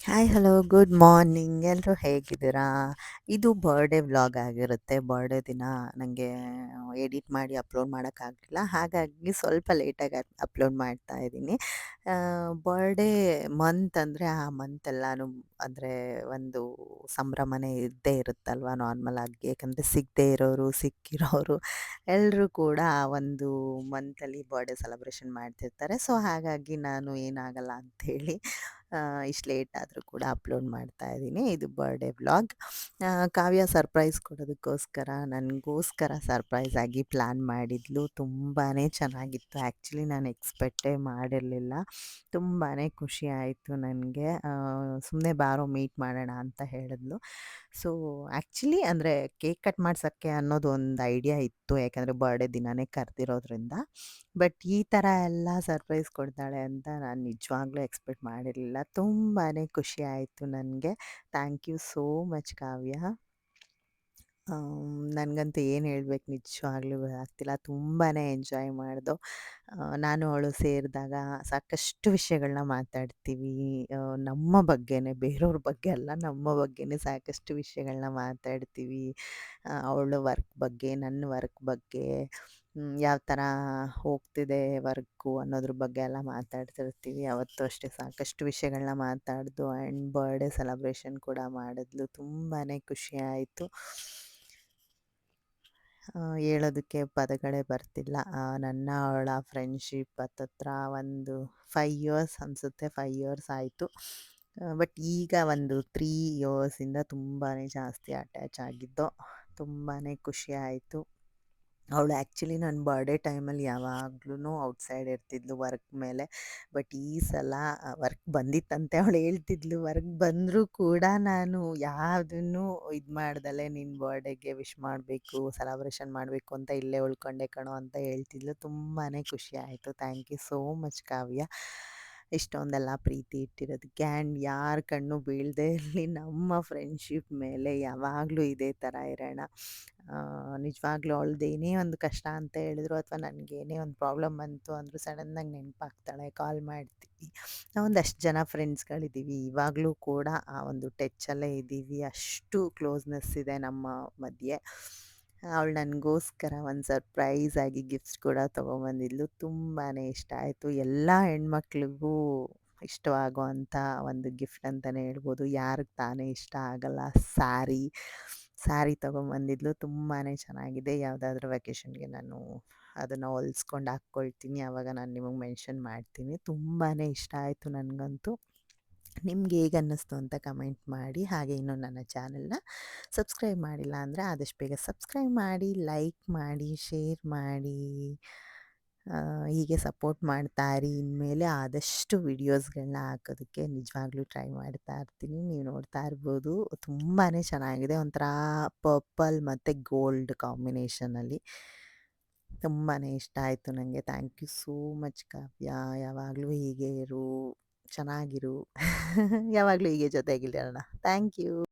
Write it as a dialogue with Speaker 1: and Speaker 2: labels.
Speaker 1: Hi hello good morning ಎಲ್ಲರೂ ಹೇಗಿದ್ದೀರಾ? ಇದು ಬರ್ಡೇ ವ್ಲಾಗ್ ಆಗಿರುತ್ತೆ. ಬರ್ಡೇ ದಿನ ನನಗೆ ಎಡಿಟ್ ಮಾಡಿ ಅಪ್ಲೋಡ್ ಮಾಡೋಕ್ಕಾಗಲಿಲ್ಲ. ಹಾಗಾಗಿ ಸ್ವಲ್ಪ ಲೇಟಾಗಿ ಅಪ್ಲೋಡ್ ಮಾಡ್ತಾ ಇದ್ದೀನಿ. ಬರ್ಡೇ ಮಂತ್ ಅಂದರೆ ಆ ಮಂತ್ ಎಲ್ಲನೂ ಅಂದರೆ ಒಂದು ಸಂಭ್ರಮನೇ ಇದ್ದೇ ಇರುತ್ತಲ್ವ ನಾರ್ಮಲ್ ಆಗಿ. ಏಕೆಂದರೆ ಸಿಗದೇ ಇರೋರು, ಸಿಕ್ಕಿರೋರು ಎಲ್ಲರೂ ಕೂಡ ಆ ಒಂದು ಮಂತಲ್ಲಿ ಬರ್ಡೇ ಸೆಲೆಬ್ರೇಷನ್ ಮಾಡ್ತಿರ್ತಾರೆ. ಸೊ ಹಾಗಾಗಿ ನಾನು ಏನಾಗಲ್ಲ ಅಂಥೇಳಿ ಇಷ್ಟು ಲೇಟ್ ಆದರೂ ಕೂಡ ಅಪ್ಲೋಡ್ ಮಾಡ್ತಾ ಇದ್ದೀನಿ. ಇದು ಬರ್ಡೇ ವ್ಲಾಗ್. ಕಾವ್ಯ ಸರ್ಪ್ರೈಸ್ ಕೊಡೋದಕ್ಕೋಸ್ಕರ ನನಗೋಸ್ಕರ ಸರ್ಪ್ರೈಸ್ ಆಗಿ ಪ್ಲ್ಯಾನ್ ಮಾಡಿದ್ಲು. ತುಂಬಾ ಚೆನ್ನಾಗಿತ್ತು. ಆ್ಯಕ್ಚುಲಿ ನಾನು ಎಕ್ಸ್ಪೆಕ್ಟೇ ಮಾಡಿರಲಿಲ್ಲ. ತುಂಬಾ ಖುಷಿ ಆಯಿತು ನನಗೆ. ಸುಮ್ಮನೆ ಬಾರೋ ಮೀಟ್ ಮಾಡೋಣ ಅಂತ ಹೇಳಿದ್ಲು. ಸೊ ಆ್ಯಕ್ಚುಲಿ ಅಂದರೆ ಕೇಕ್ ಕಟ್ ಮಾಡ್ಸೋಕ್ಕೆ ಅನ್ನೋದು ಒಂದು ಐಡಿಯಾ ಇತ್ತು. ಯಾಕಂದರೆ ಬರ್ಡೇ ದಿನವೇ ಕರೆದಿರೋದ್ರಿಂದ. ಬಟ್ ಈ ಥರ ಎಲ್ಲ ಸರ್ಪ್ರೈಸ್ ಕೊಡ್ತಾಳೆ ಅಂತ ನಾನು ನಿಜವಾಗ್ಲೂ ಎಕ್ಸ್ಪೆಕ್ಟ್ ಮಾಡಿರಲಿಲ್ಲ. ತುಂಬಾ ಖುಷಿ ಆಯಿತು ನನಗೆ. ಥ್ಯಾಂಕ್ ಯು ಸೋ ಮಚ್ ಕಾವ್ಯ. ನನಗಂತೂ ಏನು ಹೇಳ್ಬೇಕು ನಿಜವಾಗ್ಲೂ ಗೊತ್ತಾಗ್ತಿಲ್ಲ. ತುಂಬಾ ಎಂಜಾಯ್ ಮಾಡ್ದೋ. ನಾನು ಅವಳು ಸೇರಿದಾಗ ಸಾಕಷ್ಟು ವಿಷಯಗಳನ್ನ ಮಾತಾಡ್ತೀವಿ. ನಮ್ಮ ಬಗ್ಗೆನೇ, ಬೇರೆಯವ್ರ ಬಗ್ಗೆ ಅಲ್ಲ, ನಮ್ಮ ಬಗ್ಗೆನೇ ಸಾಕಷ್ಟು ವಿಷಯಗಳನ್ನ ಮಾತಾಡ್ತೀವಿ. ಅವಳ ವರ್ಕ್ ಬಗ್ಗೆ, ನನ್ನ ವರ್ಕ್ ಬಗ್ಗೆ, ಯಾವ ಥರ ಹೋಗ್ತಿದೆ ವರ್ಕು ಅನ್ನೋದ್ರ ಬಗ್ಗೆ ಎಲ್ಲ ಮಾತಾಡ್ತಿರ್ತೀವಿ. ಅವತ್ತು ಅಷ್ಟೇ ಸಾಕಷ್ಟು ವಿಷಯಗಳನ್ನ ಮಾತಾಡ್ದು ಆ್ಯಂಡ್ ಬರ್ಡೇ ಸೆಲೆಬ್ರೇಷನ್ ಕೂಡ ಮಾಡಿದ್ಲು. ತುಂಬಾ ಖುಷಿ ಆಯಿತು. ಹೇಳೋದಕ್ಕೆ ಪದಗಳೇ ಬರ್ತಿಲ್ಲ. ನನ್ನ ಅವಳ ಫ್ರೆಂಡ್ಶಿಪ್ ಹತ್ತತ್ರ ಒಂದು 5 ಇಯರ್ಸ್ ಅನಿಸುತ್ತೆ. 5 ಇಯರ್ಸ್ ಆಯಿತು. ಬಟ್ ಈಗ ಒಂದು 3 ಇಯರ್ಸಿಂದ ತುಂಬಾ ಜಾಸ್ತಿ ಅಟ್ಯಾಚ್ ಆಗಿದ್ದೋ. ತುಂಬಾ ಖುಷಿ ಆಯಿತು. ಅವಳು ಆ್ಯಕ್ಚುಲಿ ನನ್ನ ಬರ್ಡೇ ಟೈಮಲ್ಲಿ ಯಾವಾಗ್ಲೂ ಔಟ್ಸೈಡ್ ಇರ್ತಿದ್ಲು ವರ್ಕ್ ಮೇಲೆ. ಬಟ್ ಈ ಸಲ ವರ್ಕ್ ಬಂದಿತ್ತಂತೆ. ಅವಳು ಹೇಳ್ತಿದ್ಲು ವರ್ಕ್ ಬಂದರೂ ಕೂಡ ನಾನು ಯಾವುದನ್ನೂ ಇದು ಮಾಡ್ದಲೇ ನಿನ್ನ ಬರ್ಡೇಗೆ ವಿಶ್ ಮಾಡಬೇಕು, ಸೆಲೆಬ್ರೇಷನ್ ಮಾಡಬೇಕು ಅಂತ ಇಲ್ಲೇ ಉಳ್ಕೊಂಡೆ ಕಣೋ ಅಂತ ಹೇಳ್ತಿದ್ಲು. ತುಂಬಾ ಖುಷಿ ಆಯಿತು. Thank you so much Kavya. ಇಷ್ಟೊಂದೆಲ್ಲ ಪ್ರೀತಿ ಇಟ್ಟಿರೋದಕ್ಕೆ. ಆ್ಯಂಡ್ ಯಾರ ಕಣ್ಣು ಬೀಳದೇ ಇರಲಿ ನಮ್ಮ ಫ್ರೆಂಡ್ಶಿಪ್ ಮೇಲೆ. ಯಾವಾಗಲೂ ಇದೇ ಥರ ಇರೋಣ. ನಿಜವಾಗ್ಲೂ ಅವಳ್ದು ಏನೇ ಒಂದು ಕಷ್ಟ ಅಂತ ಹೇಳಿದ್ರು ಅಥವಾ ನನಗೇನೇ ಒಂದು ಪ್ರಾಬ್ಲಮ್ ಬಂತು ಅಂದರೂ ಸಡನ್ನಾಗಿ ನೆನಪಾಗ್ತಾಳೆ, ಕಾಲ್ ಮಾಡ್ತೀವಿ. ನಾವೊಂದಷ್ಟು ಜನ ಫ್ರೆಂಡ್ಸ್ಗಳಿದ್ದೀವಿ. ಇವಾಗಲೂ ಕೂಡ ಆ ಒಂದು ಟಚ್ಚಲ್ಲೇ ಇದ್ದೀವಿ. ಅಷ್ಟು ಕ್ಲೋಸ್ನೆಸ್ ಇದೆ ನಮ್ಮ ಮಧ್ಯೆ. ಅವಳು ನನಗೋಸ್ಕರ ಒಂದು ಸರ್ಪ್ರೈಸ್ ಆಗಿ ಗಿಫ್ಟ್ಸ್ ಕೂಡ ತೊಗೊಂಬಂದಿದ್ಲು. ತುಂಬಾ ಇಷ್ಟ ಆಯಿತು. ಎಲ್ಲ ಹೆಣ್ಮಕ್ಳಿಗೂ ಇಷ್ಟವಾಗೋ ಅಂಥ ಒಂದು ಗಿಫ್ಟ್ ಅಂತಲೇ ಹೇಳ್ಬೋದು. ಯಾರಿಗೆ ತಾನೇ ಇಷ್ಟ ಆಗಲ್ಲ. ಸ್ಯಾರಿ ತೊಗೊಂಬಂದಿದ್ಲು. ತುಂಬಾ ಚೆನ್ನಾಗಿದೆ. ಯಾವುದಾದ್ರೂ ವೆಕೇಷನ್ಗೆ ನಾನು ಅದನ್ನು ಹೊಲ್ಸ್ಕೊಂಡು ಹಾಕ್ಕೊಳ್ತೀನಿ. ಆವಾಗ ನಾನು ನಿಮಗೆ ಮೆನ್ಷನ್ ಮಾಡ್ತೀನಿ. ತುಂಬಾ ಇಷ್ಟ ಆಯಿತು ನನಗಂತೂ. ನಿಮ್ಗೆ ಹೇಗೆ ಅನ್ನಿಸ್ತು ಅಂತ ಕಮೆಂಟ್ ಮಾಡಿ. ಹಾಗೆ ಇನ್ನೂ ನನ್ನ ಚಾನಲ್ನ ಸಬ್ಸ್ಕ್ರೈಬ್ ಮಾಡಿಲ್ಲ ಅಂದರೆ ಆದಷ್ಟು ಬೇಗ ಸಬ್ಸ್ಕ್ರೈಬ್ ಮಾಡಿ, ಲೈಕ್ ಮಾಡಿ, ಶೇರ್ ಮಾಡಿ. ಹೀಗೆ ಸಪೋರ್ಟ್ ಮಾಡ್ತಾ ಇರಿ. ಇನ್ಮೇಲೆ ಆದಷ್ಟು ವಿಡಿಯೋಸ್ಗಳನ್ನ ಹಾಕೋದಕ್ಕೆ ನಿಜವಾಗ್ಲೂ ಟ್ರೈ ಮಾಡ್ತಾ ಇರ್ತೀನಿ. ನೀವು ನೋಡ್ತಾ ಇರ್ಬೋದು ತುಂಬಾ ಚೆನ್ನಾಗಿದೆ. ಒಂಥರ ಪರ್ಪಲ್ ಮತ್ತು ಗೋಲ್ಡ್ ಕಾಂಬಿನೇಷನಲ್ಲಿ. ತುಂಬಾ ಇಷ್ಟ ಆಯಿತು ನನಗೆ. ಥ್ಯಾಂಕ್ ಯು ಸೋ ಮಚ್ ಕಾವ್ಯ. ಯಾವಾಗಲೂ ಹೀಗೆ ಇರು, ಚೆನ್ನಾಗಿರು. ಯಾವಾಗಲೂ ಹೀಗೆ ಜೊತೆಗಿರೋಣ. Thank you.